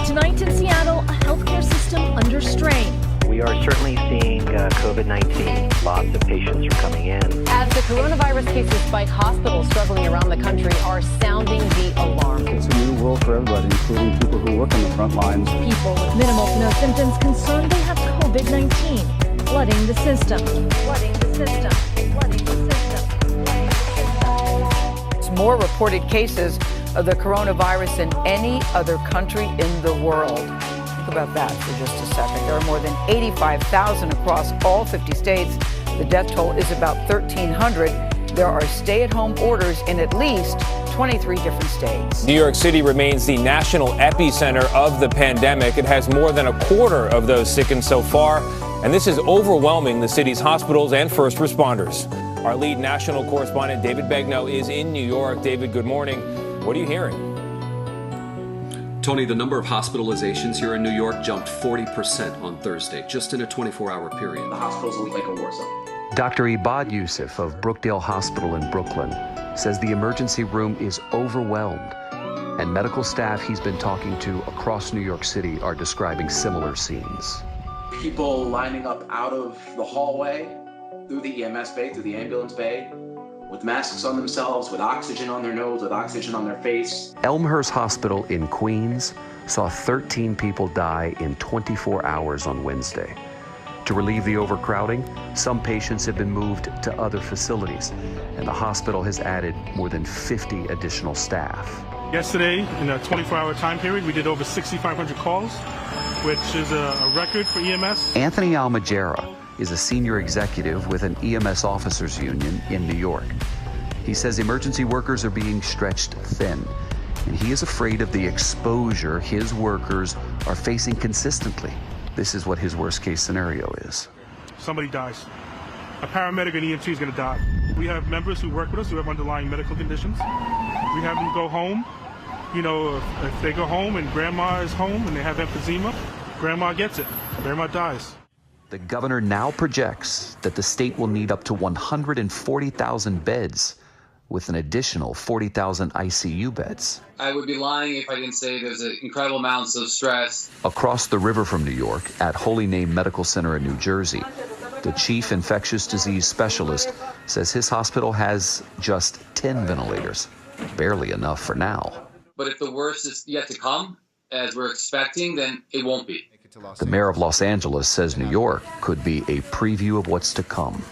Tonight in Seattle, a healthcare system under strain. We are certainly seeing COVID-19. Lots of patients are coming in. As the coronavirus cases spike, hospitals struggling around the country are sounding the alarm. It's a new world for everybody, including people who work on the front lines. People with minimal to no symptoms concerned they have COVID-19, flooding the system. Flooding the system. Flooding the system. It's more reported cases of the coronavirus than any other country in the world. Think about that for just a second. There are more than 85,000 across all 50 states. The death toll is about 1,300. There are stay-at-home orders in at least 23 different states. New York City remains the national epicenter of the pandemic. It has more than a quarter of those sickened so far, and this is overwhelming the city's hospitals and first responders. Our lead national correspondent, David Begnaud, is in New York. David, good morning. What are you hearing? Tony, the number of hospitalizations here in New York jumped 40% on Thursday, just in a 24-hour period. The hospital's like a war zone. Dr. Ibad Yusuf of Brookdale Hospital in Brooklyn says the emergency room is overwhelmed, and medical staff he's been talking to across New York City are describing similar scenes. People lining up out of the hallway, through the EMS bay, through the ambulance bay, with masks on themselves, with oxygen on their nose, with oxygen on their face. Elmhurst Hospital in Queens saw 13 people die in 24 hours on Wednesday. To relieve the overcrowding, some patients have been moved to other facilities, and the hospital has added more than 50 additional staff. Yesterday, in a 24-hour time period, we did over 6,500 calls, which is a record for EMS. Anthony Almagera is a senior executive with an EMS officers union in New York. He says emergency workers are being stretched thin, and he is afraid of the exposure his workers are facing consistently. This is what his worst case scenario is. Somebody dies. A paramedic and EMT is going to die. We have members who work with us who have underlying medical conditions. We have them go home. You know, if they go home and grandma is home and they have emphysema, grandma gets it. Grandma dies. The governor now projects that the state will need up to 140,000 beds, with an additional 40,000 ICU beds. I would be lying if I didn't say there's incredible amounts of stress. Across the river from New York, at Holy Name Medical Center in New Jersey, the chief infectious disease specialist says his hospital has just 10 ventilators, barely enough for now. But if the worst is yet to come, as we're expecting, then it won't be. The mayor of Los Angeles says New York could be a preview of what's to come.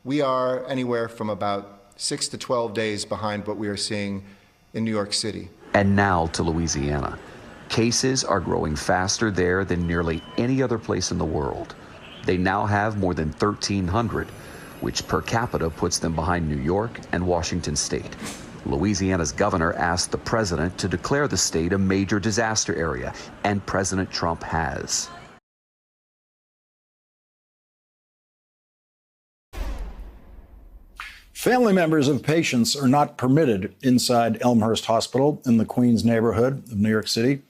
We are anywhere from about 6 to 12 days behind what we are seeing in New York City. And now to Louisiana. Cases are growing faster there than nearly any other place in the world. They now have more than 1,300, which per capita puts them behind New York and Washington State. Louisiana's governor asked the president to declare the state a major disaster area, and President Trump has. Family members of patients are not permitted inside Elmhurst Hospital in the Queens neighborhood of New York City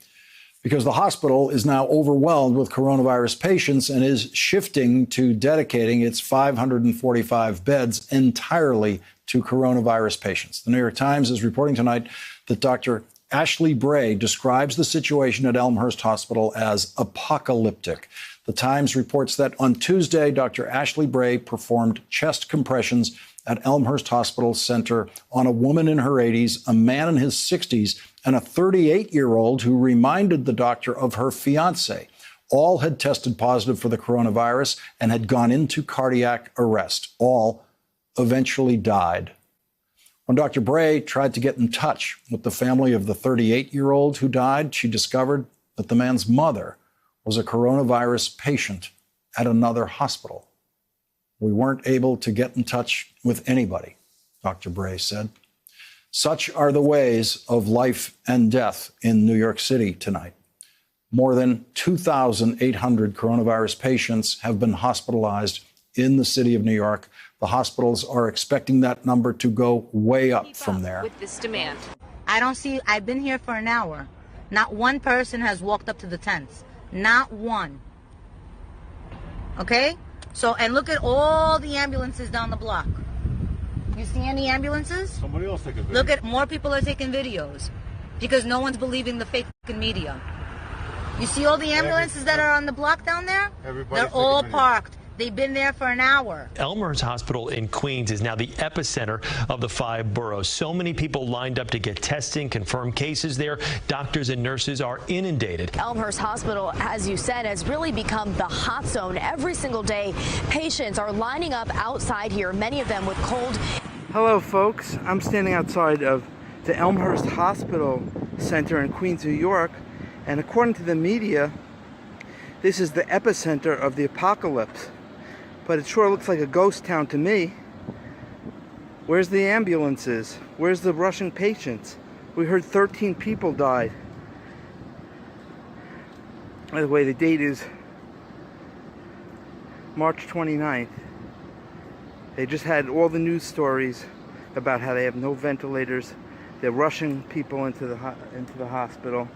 because the hospital is now overwhelmed with coronavirus patients and is shifting to dedicating its 545 beds entirely to coronavirus patients. The New York Times is reporting tonight that Dr. Ashley Bray describes the situation at Elmhurst Hospital as apocalyptic. The Times reports that on Tuesday, Dr. Ashley Bray performed chest compressions at Elmhurst Hospital Center on a woman in her 80s, a man in his 60s, and a 38-year-old who reminded the doctor of her fiancé. All had tested positive for the coronavirus and had gone into cardiac arrest. All eventually died. When Dr. Bray tried to get in touch with the family of the 38-year-old who died, she discovered that the man's mother was a coronavirus patient at another hospital. We weren't able to get in touch with anybody, Dr. Bray said. Such are the ways of life and death in New York City tonight. More than 2,800 coronavirus patients have been hospitalized in the city of New York. The hospitals are expecting that number to go way up from there. With this demand. I've been here for an hour. Not one person has walked up to the tents. Not one. Okay? So, and look at all the ambulances down the block. You see any ambulances? Somebody else take a video. Look at, more people are taking videos because no one's believing the fake media. You see all the ambulances that are on the block down there? They're all parked. They've been there for an hour. Elmhurst Hospital in Queens is now the epicenter of the 5 boroughs. So many people lined up to get testing, confirmed cases there. Doctors and nurses are inundated. Elmhurst Hospital, as you said, has really become the hot zone. Every single day, patients are lining up outside here, many of them with cold. Hello, folks. I'm standing outside of the Elmhurst Hospital Center in Queens, New York. And according to the media, this is the epicenter of the apocalypse. But it sure looks like a ghost town to me. Where's the ambulances? Where's the rushing patients? We heard 13 people died. By the way, the date is March 29th. They just had all the news stories about how they have no ventilators. They're rushing people into the hospital.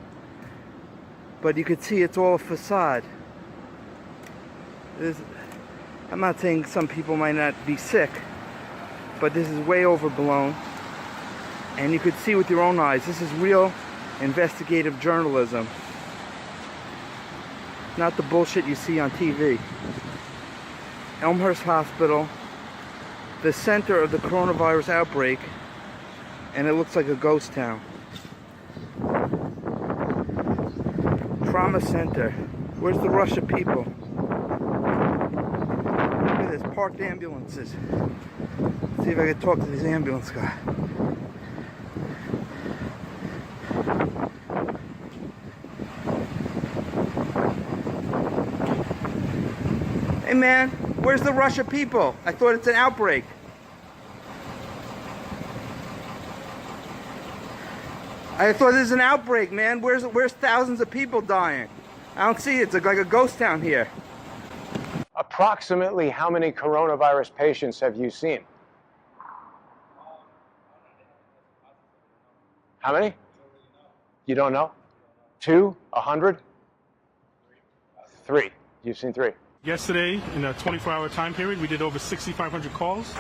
But you could see it's all a facade. I'm not saying some people might not be sick, but this is way overblown. And you could see with your own eyes, this is real investigative journalism. Not the bullshit you see on TV. Elmhurst Hospital, the center of the coronavirus outbreak, and it looks like a ghost town. Trauma center. Where's the rush of people? Look at this, parked ambulances. Let's see if I can talk to this ambulance guy. Hey man, where's the rush of people? I thought it's an outbreak. I thought this is an outbreak, man. Where's thousands of people dying? I don't see it. It's like a ghost town here. Approximately how many coronavirus patients have you seen? How many? You don't know? 2? 100? 3. You've seen 3. Yesterday, in a 24-hour time period, we did over 6,500 calls.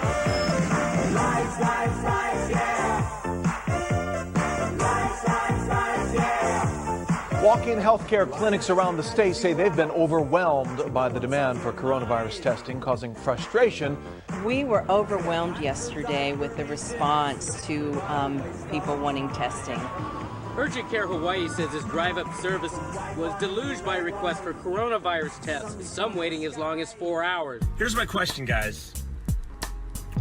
Walk-in healthcare clinics around the state say they've been overwhelmed by the demand for coronavirus testing, causing frustration. We were overwhelmed yesterday with the response to people wanting testing. Urgent Care Hawaii says its drive-up service was deluged by requests for coronavirus tests, some waiting as long as 4 hours. Here's my question, guys.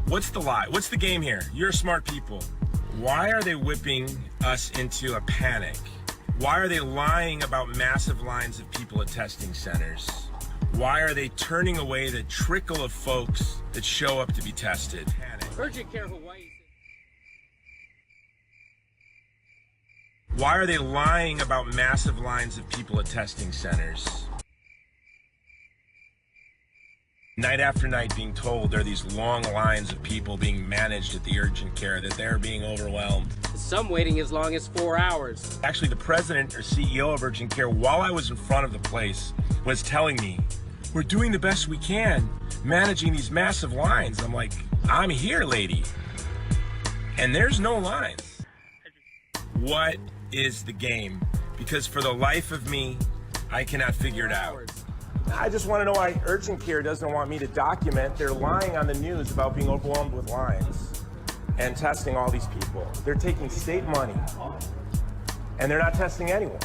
What's the lie? What's the game here? You're smart people. Why are they whipping us into a panic? Why are they lying about massive lines of people at testing centers? Why are they turning away the trickle of folks that show up to be tested? Urgent Care Hawaii. Why are they lying about massive lines of people at testing centers? Night after night being told there are these long lines of people being managed at the urgent care, that they're being overwhelmed. Some waiting as long as 4 hours. Actually, the president or CEO of urgent care, while I was in front of the place, was telling me, we're doing the best we can, managing these massive lines. I'm like, I'm here, lady. And there's no lines. What is the game? Because for the life of me, I cannot figure it out. I just want to know why urgent care doesn't want me to document. They're lying on the news about being overwhelmed with lines and testing all these people. They're taking state money and they're not testing anyone.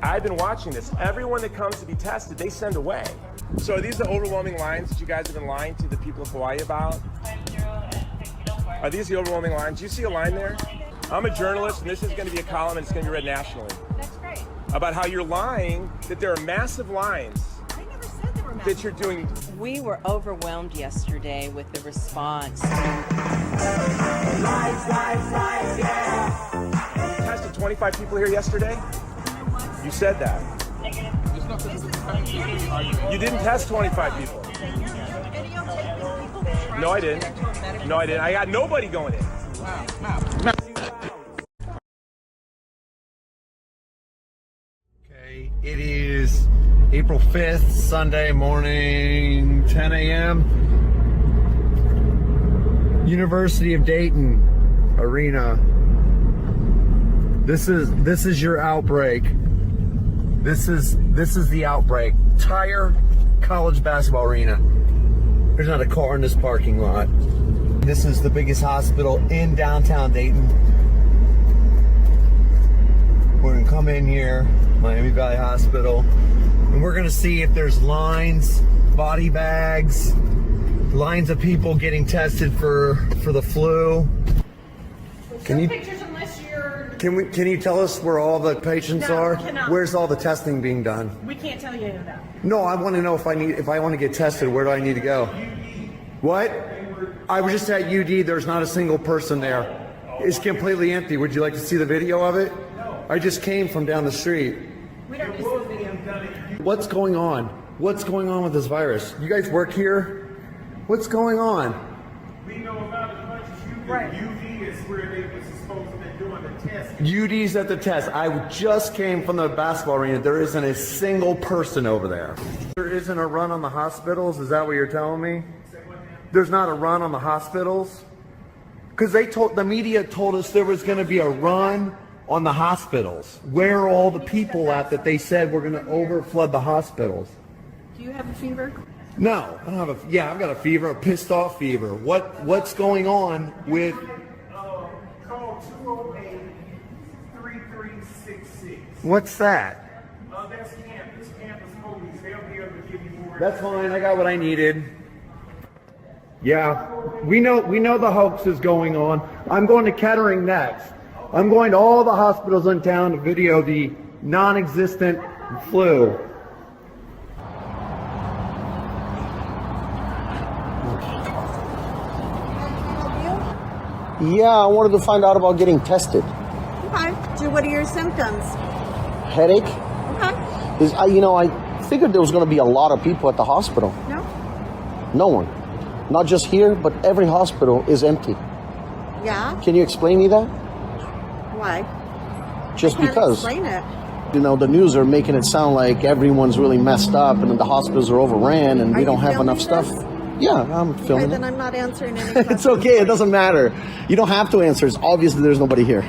I've been watching this. Everyone that comes to be tested, they send away. So are these the overwhelming lines that you guys have been lying to the people of Hawaii about? Are these the overwhelming lines? Do you see a line there? I'm a journalist, and this is going to be a column, and it's going to be read nationally. That's great. About how you're lying that there are massive lines. I never said there were that you're doing? We were overwhelmed yesterday with the response. You tested 25 people here yesterday? You said that. You didn't test 25 people. No, I didn't. No, I didn't. I got nobody going in. Okay, it is April 5th, Sunday morning, 10 a.m. University of Dayton Arena. This is your outbreak. This is the outbreak. Tire college basketball arena. There's not a car in this parking lot. This is the biggest hospital in downtown Dayton. We're gonna come in here, Miami Valley Hospital, and we're gonna see if there's lines, body bags, lines of people getting tested for the flu. Can you Can you tell us where all the patients are? Where's all the testing being done? We can't tell you any of that. No, I want to know if I want to get tested, where do I need to go? What? I was just at UD. There's not a single person there. It's completely empty. Would you like to see the video of it? I just came from down the street. We don't need to see the video. What's going on? What's going on with this virus? You guys work here? What's going on? We know about as much as you do. Right. UD is where they were supposed to be doing the test. UD's at the test. I just came from the basketball arena. There isn't a single person over there. There isn't a run on the hospitals? Is that what you're telling me? There's not a run on the hospitals? Because the media told us there was going to be a run on the hospitals. Where are all the people at that they said we're going to overflood the hospitals? Do you have a fever? No, I don't have I've got a fever, a pissed off fever. What's going on with... Call 208-3366. What's that? That's campus police. They'll be able to give you more. That's fine, I got what I needed. Yeah, we know the hoax is going on. I'm going to Kettering next. I'm going to all the hospitals in town to video the non-existent flu. Yeah, I wanted to find out about getting tested. Okay. So what are your symptoms? Headache. Okay. I figured there was going to be a lot of people at the hospital. No. No one. Not just here, but every hospital is empty. Yeah. Can you explain me that? Why? Just I can't because. Explain it. The news are making it sound like everyone's really messed up and the hospitals are overran and we don't have enough stuff. Yeah, I'm filming Okay, then it. I'm not answering any questions. It's okay, it doesn't matter. You don't have to answer. It's obviously there's nobody here.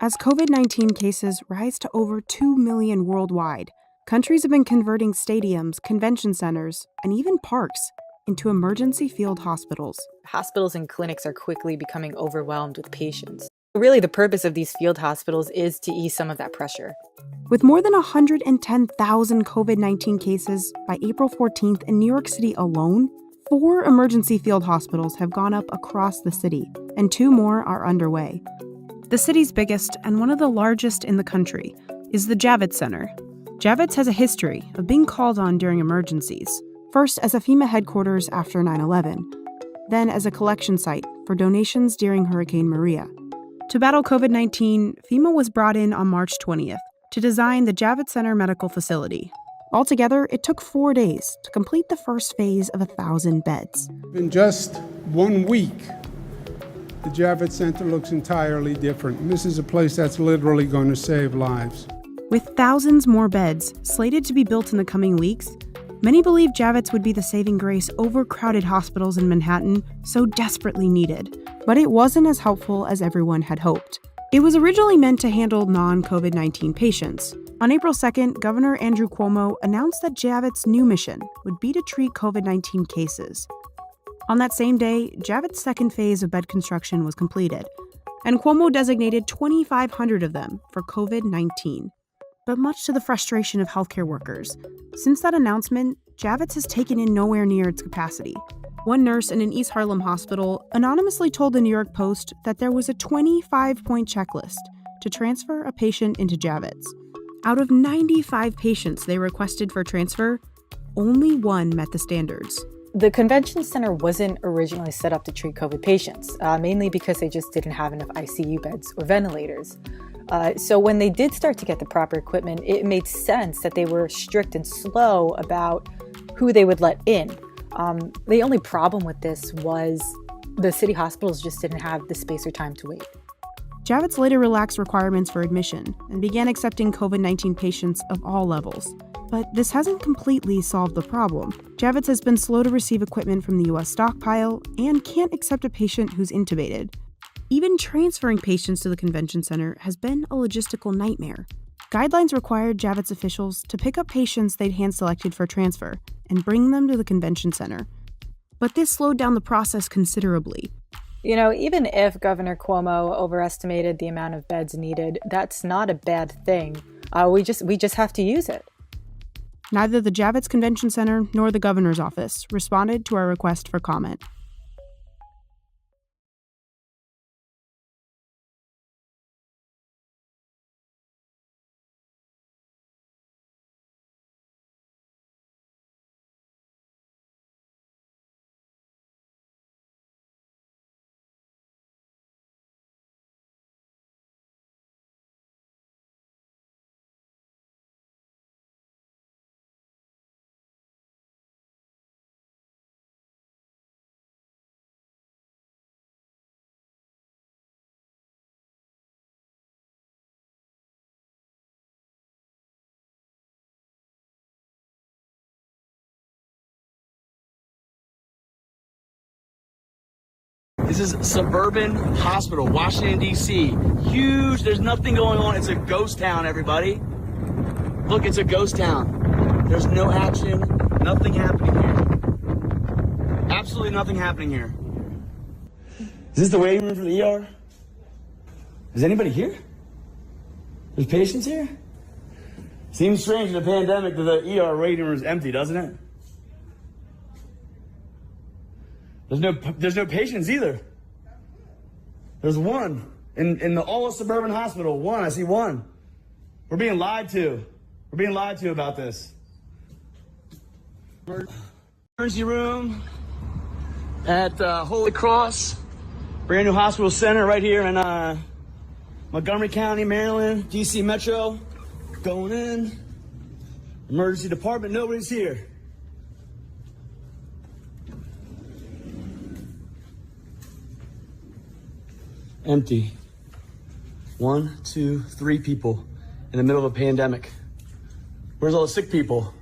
As COVID-19 cases rise to over 2 million worldwide, countries have been converting stadiums, convention centers, and even parks into emergency field hospitals. Hospitals and clinics are quickly becoming overwhelmed with patients. Really, the purpose of these field hospitals is to ease some of that pressure. With more than 110,000 COVID-19 cases by April 14th in New York City alone, 4 emergency field hospitals have gone up across the city, and 2 more are underway. The city's biggest and one of the largest in the country is the Javits Center. Javits has a history of being called on during emergencies, first as a FEMA headquarters after 9/11, then as a collection site for donations during Hurricane Maria. To battle COVID-19, FEMA was brought in on March 20th to design the Javits Center Medical Facility. Altogether, it took 4 days to complete the first phase of 1,000 beds. In just 1 week, the Javits Center looks entirely different. And this is a place that's literally going to save lives. With thousands more beds slated to be built in the coming weeks, many believe Javits would be the saving grace overcrowded hospitals in Manhattan so desperately needed. But it wasn't as helpful as everyone had hoped. It was originally meant to handle non-COVID-19 patients. On April 2nd, Governor Andrew Cuomo announced that Javits' new mission would be to treat COVID-19 cases. On that same day, Javits' second phase of bed construction was completed, and Cuomo designated 2,500 of them for COVID-19. But much to the frustration of healthcare workers, since that announcement, Javits has taken in nowhere near its capacity. One nurse in an East Harlem hospital anonymously told the New York Post that there was a 25-point checklist to transfer a patient into Javits. Out of 95 patients they requested for transfer, only one met the standards. The convention center wasn't originally set up to treat COVID patients, mainly because they just didn't have enough ICU beds or ventilators. So when they did start to get the proper equipment, it made sense that they were strict and slow about who they would let in. The only problem with this was the city hospitals just didn't have the space or time to wait. Javits later relaxed requirements for admission and began accepting COVID-19 patients of all levels. But this hasn't completely solved the problem. Javits has been slow to receive equipment from the U.S. stockpile and can't accept a patient who's intubated. Even transferring patients to the convention center has been a logistical nightmare. Guidelines required Javits officials to pick up patients they'd hand-selected for transfer and bring them to the convention center. But this slowed down the process considerably. You know, even if Governor Cuomo overestimated the amount of beds needed, that's not a bad thing. We just have to use it. Neither the Javits Convention Center nor the governor's office responded to our request for comment. This is Suburban Hospital, Washington, D.C. Huge. There's nothing going on. It's a ghost town, everybody. Look, it's a ghost town. There's no action. Nothing happening here. Absolutely nothing happening here. Is this the waiting room for the ER? Is anybody here? There's patients here? Seems strange in a pandemic that the ER waiting room is empty, doesn't it? There's no patients either. There's one in the all Suburban Hospital. One, I see one. We're being lied to. We're being lied to about this. Emergency room at Holy Cross, brand new hospital center right here in Montgomery County, Maryland, DC Metro. Going in. Emergency department, nobody's here. Empty. 1, 2, 3 people in the middle of a pandemic. Where's all the sick people?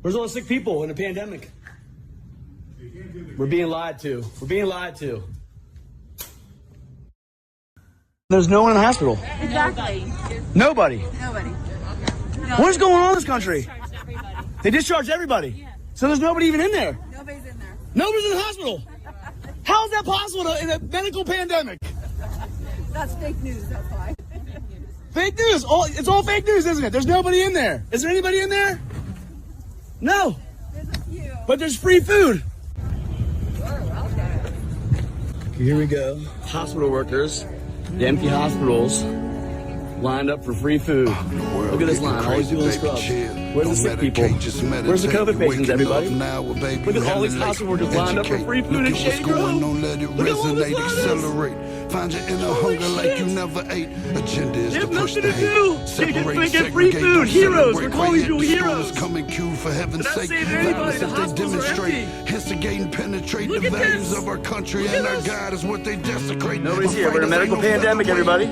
Where's all the sick people in a pandemic? We're being lied to. We're being lied to. There's no one in the hospital. Exactly. Nobody. Nobody. What is going on in this country? They discharged everybody. So there's nobody even in there. Nobody's in there. Nobody's in the hospital. How is that possible in a medical pandemic? That's fake news, that's why. Fake news. It's all fake news, isn't it? There's nobody in there. Is there anybody in there? No. There's a few. But there's free food. Here we go. Hospital workers, the empty hospitals, lined up for free food. Look at this line, all these people in scrubs. Where's the sick people? Where's the COVID patients, everybody? Look at all these hospital workers lined up for free food in Shady Grove. Look at all this line. Find your inner hunger like you never ate. Agenda is to push the hate. Separate, get free food. Heroes. We're calling you heroes. Come in queue for heaven's sake. Violence as they demonstrate. Instigate and penetrate the values of our country and our God is what they desecrate. Nobody's here. We're in a medical pandemic, everybody.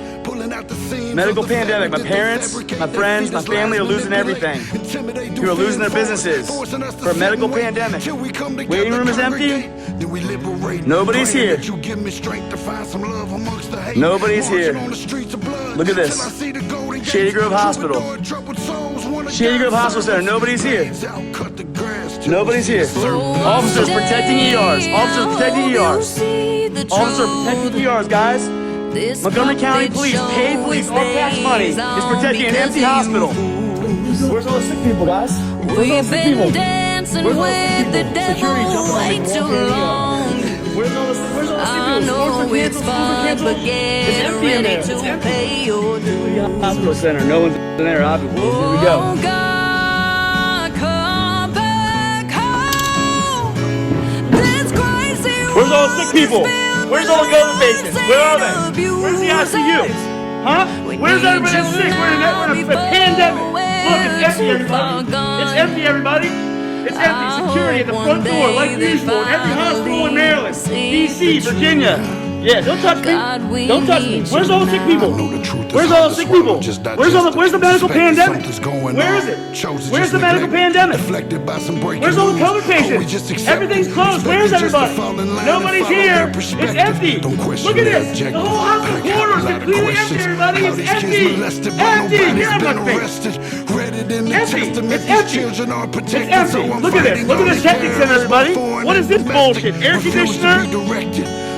Medical pandemic. My parents, my friends, my family are losing everything. People are losing their businesses. For a medical pandemic. Waiting room is empty. Nobody's here. Nobody's here. Look at this. Shady Grove Hospital. Shady Grove Hospital Center. Nobody's here. Nobody's here. Officers protecting ERs. Officers protecting ERs. Officers protecting ERs, guys. Montgomery County Police, paid police, all tax money, is protecting an empty hospital. Where's all the sick people, guys? Where's all the sick people? Where's all the sick people? Security jumping way too long. Where's all the sick people? I know it's fun, but get ready to pay your dues. Hospital center, no one's in there, obviously. Here we go. all the sick people? Where's all the COVID patients? Where are they? Where's the ICU? Huh? Where's everybody that's sick? We're in a pandemic. Look, it's empty, everybody. It's empty, everybody. It's empty. Security at the front door, like usual, in every hospital in Maryland, D.C., Virginia. Yeah, don't touch me. Don't touch me. Where's all the sick people? Where's all the sick people? Where's the medical pandemic? Where is it? Where's the medical pandemic? Where's all the COVID patients? Everything's closed. Where's everybody? Nobody's here. It's empty. Look at this. The whole hospital corridor is completely empty, everybody. It's empty. Empty. Here on my face. Empty. It's empty. It's empty. Look at this. Look at this septic center, everybody. What is this bullshit? Air conditioner?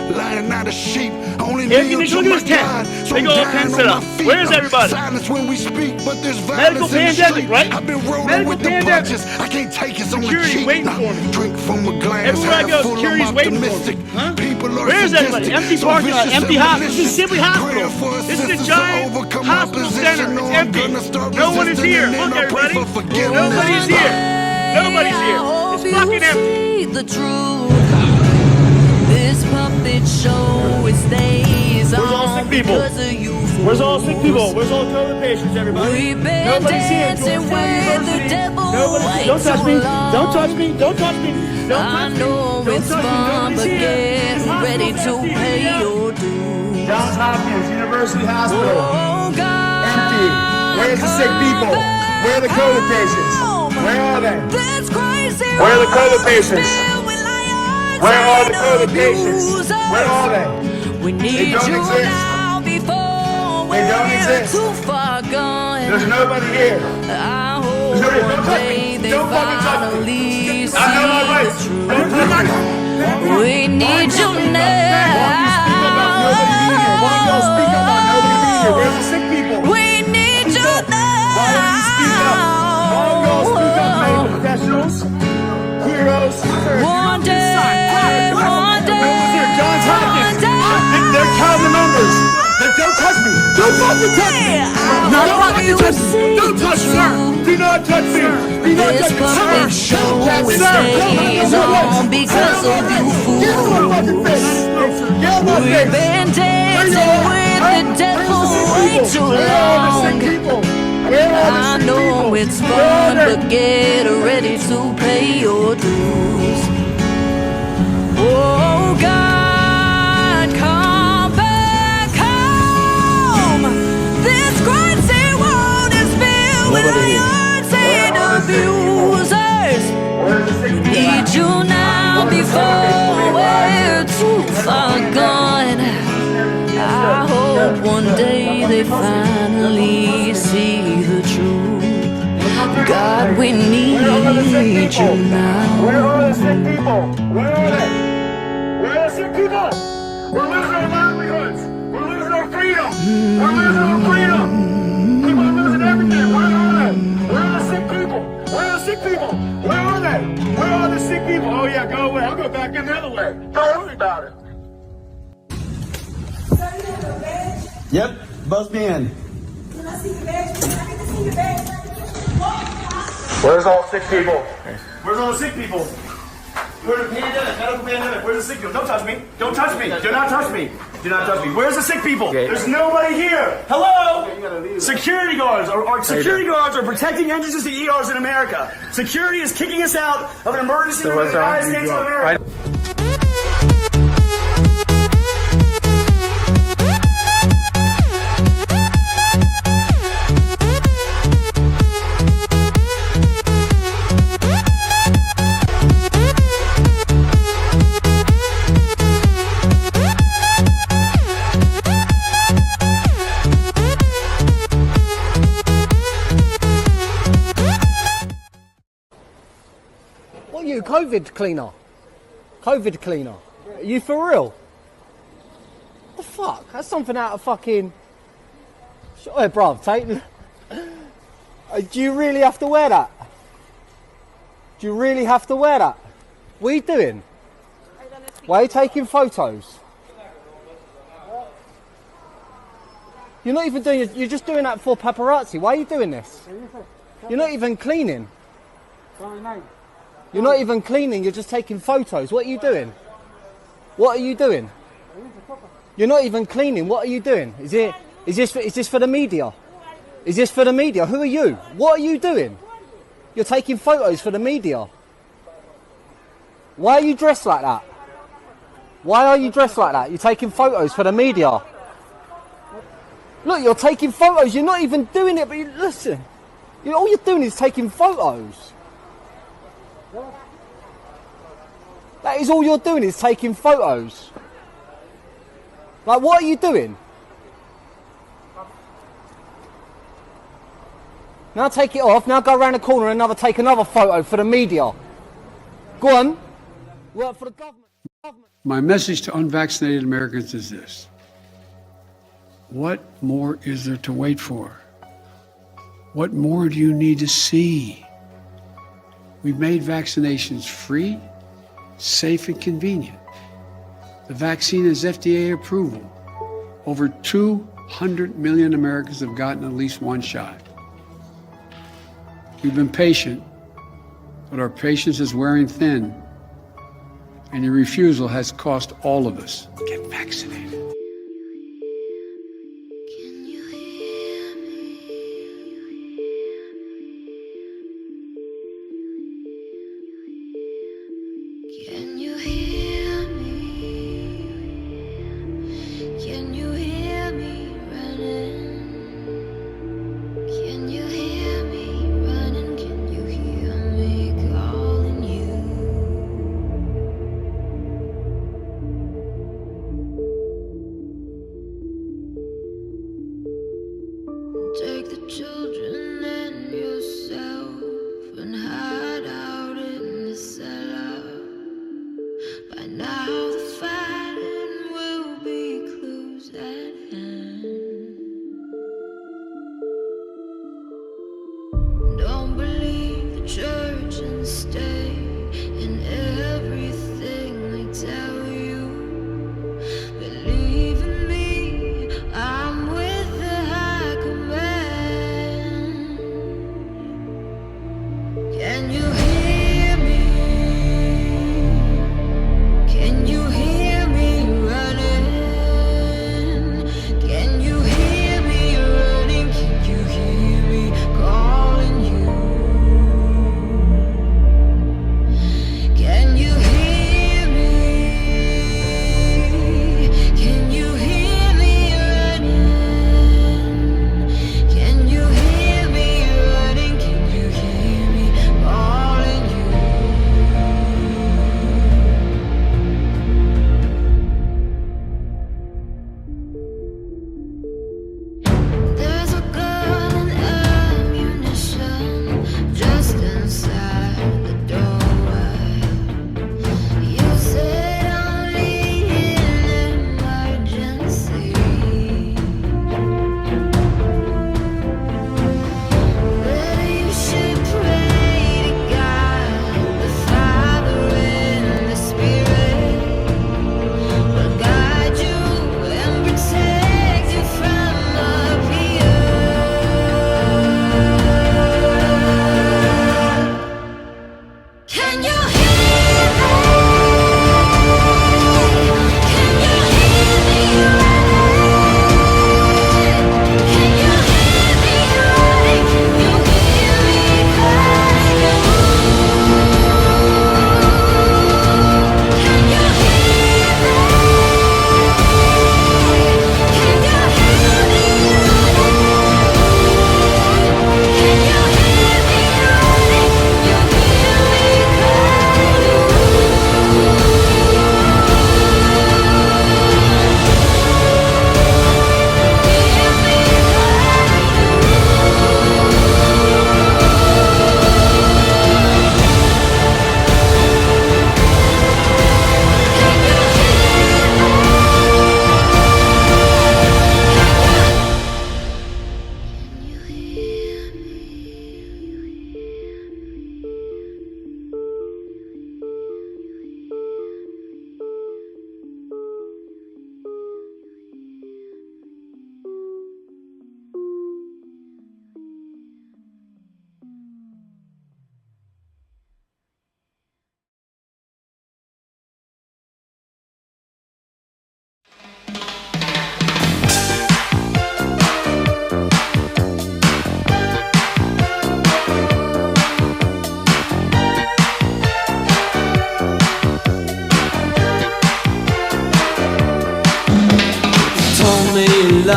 Lying out of sheep, only look at this tent. They go all tent set up. Where's everybody? When we speak, but there's medical pandemic, right? I've been rolling medical with the bunches. I can't take it on the cheap. Waiting for me. Drink from a glass. Everywhere I go, security's waiting for me. Huh? Where's everybody? Empty parking lot, empty hospital. This is Sibley Hospital. This is a giant hospital center. It's empty. No one is here. Look, everybody. Nobody's here. Nobody's here. It's fucking empty. The truth. This puppet show, it stays on. Where's all sick people? Where's all sick people? Where's all COVID patients, everybody? We've been Nobody's here. dancing with the devil. Don't touch me. Don't touch me. Don't touch me. Don't touch me. I know it's fun, but get ready to pay your dues. Johns Hopkins University Hospital. Oh, God. Empty. Where's the sick people? Where are the COVID patients? Where are they? Where are the COVID patients? Where are the COVID patients? Where are they? We need you now before we're too far gone. There's nobody here. I hope one day they finally see the truth. We need you now. Why don't y'all speak about nobody being here? Where's the sick people? We need you now. Why don't you speak up? Why don't y'all speak up, medical professionals? Heroes. One day. Johns Hopkins. They're counting the numbers. Don't touch me. Don't fucking touch me. Don't touch me. Do not touch me. Do not touch me. This puppet show stays on because of you fools. We've been dancing with the devil way too long. I know it's fun, but get ready to pay your dues. Oh God, come back home. This crazy world is filled with liars and abusers. We need you now before we're too far gone. I hope one day they finally see the truth. God, we need you now. Where are the sick people? Where are they? Where are the sick people? We're losing our livelihoods. We're losing our freedom. We're losing our freedom. People are losing everything. Where are they? Where are the sick people? Where are the sick people? Where are they? Where are the sick people? Oh yeah, go away. I'll go back in the other way. Don't worry about it. Yep, buzz me in. Can I see your badge? Can I get to see your badge? Where's all the sick people? Where's all the sick people? We're in a pandemic, medical pandemic. Where's the sick people? Don't touch me. Don't touch me. Do not touch me. Do not touch me. Where's the sick people? There's nobody here. Hello? Security guards are protecting entrances to ERs in America. Security is kicking us out of an emergency room in the United States of America. You COVID cleaner? COVID cleaner? Are you for real? What the fuck? That's something out of fucking... Hey, bruv, do you really have to wear that? Do you really have to wear that? What are you doing? Why are you taking photos? You're not even doing... You're just doing that for paparazzi. Why are you doing this? You're not even cleaning. You're not even cleaning, you're just taking photos. What are you doing? What are you doing? You're not even cleaning. What are you doing? Is this for the media? Is this for the media? Who are you? What are you doing? You're taking photos for the media. Why are you dressed like that? Why are you dressed like that? You're taking photos for the media. Look, you're taking photos. You're not even doing it, but listen. All you're doing is taking photos. That is all you're doing, is taking photos. Like, what are you doing? Now take it off, now go around the corner and take another photo for the media. Go on. Work for the government. My message to unvaccinated Americans is this. What more is there to wait for? What more do you need to see? We've made vaccinations free, safe, and convenient. The vaccine has FDA approval. Over 200 million Americans have gotten at least one shot. We've been patient, but our patience is wearing thin, and your refusal has cost all of us. Get vaccinated. Can you hear me? Can you hear me running? Can you hear me running? Can you hear me calling you? Take the children and yourself and hide out in the cellar. By now the fighting will be close at hand. Don't believe the church and stay in everything they tell you. Believe in me, I'm with the high command. Can you hear me? Can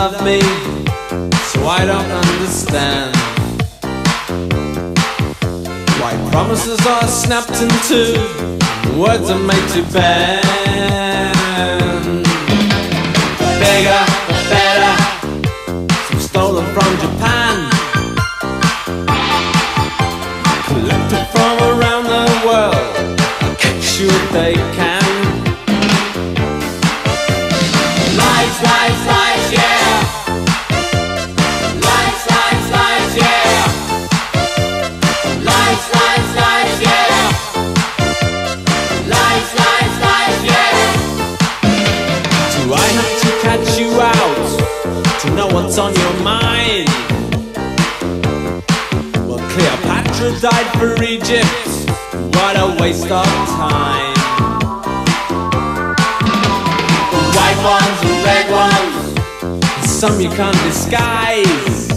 love me, so I don't understand why promises are snapped in two, words are made to bend. Bigger, better, some stolen from Japan, collected from around the world, I'll catch you if they can. Lies, lies, lies, yeah. Lies, lies, lies, yeah. Lies, lies, lies, yeah. Lies, lies, lies, yeah. Do I have to catch you out to know what's on your mind? Well, Cleopatra died for Egypt. What a waste of time. White ones and red ones, some you can't disguise.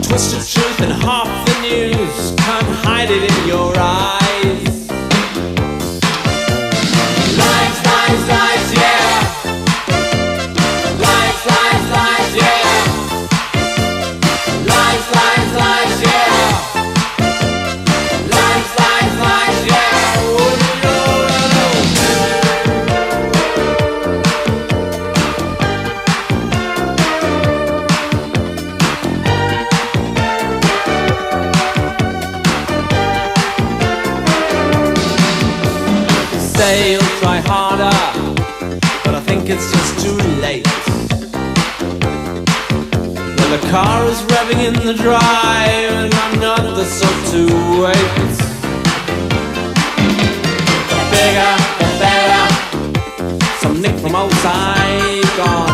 Twisted truth and half the news, can't hide it in your eyes. Lies, lies, lies, yeah. Lies, lies, lies, yeah. Lies, lies, lies, yeah. Lies, lies, lies, yeah. Say you'll try harder, but I think it's just too late. Well, the car is revving in the drive, and I'm not the sort to wait. The bigger, the better, some Nick from old Saigon.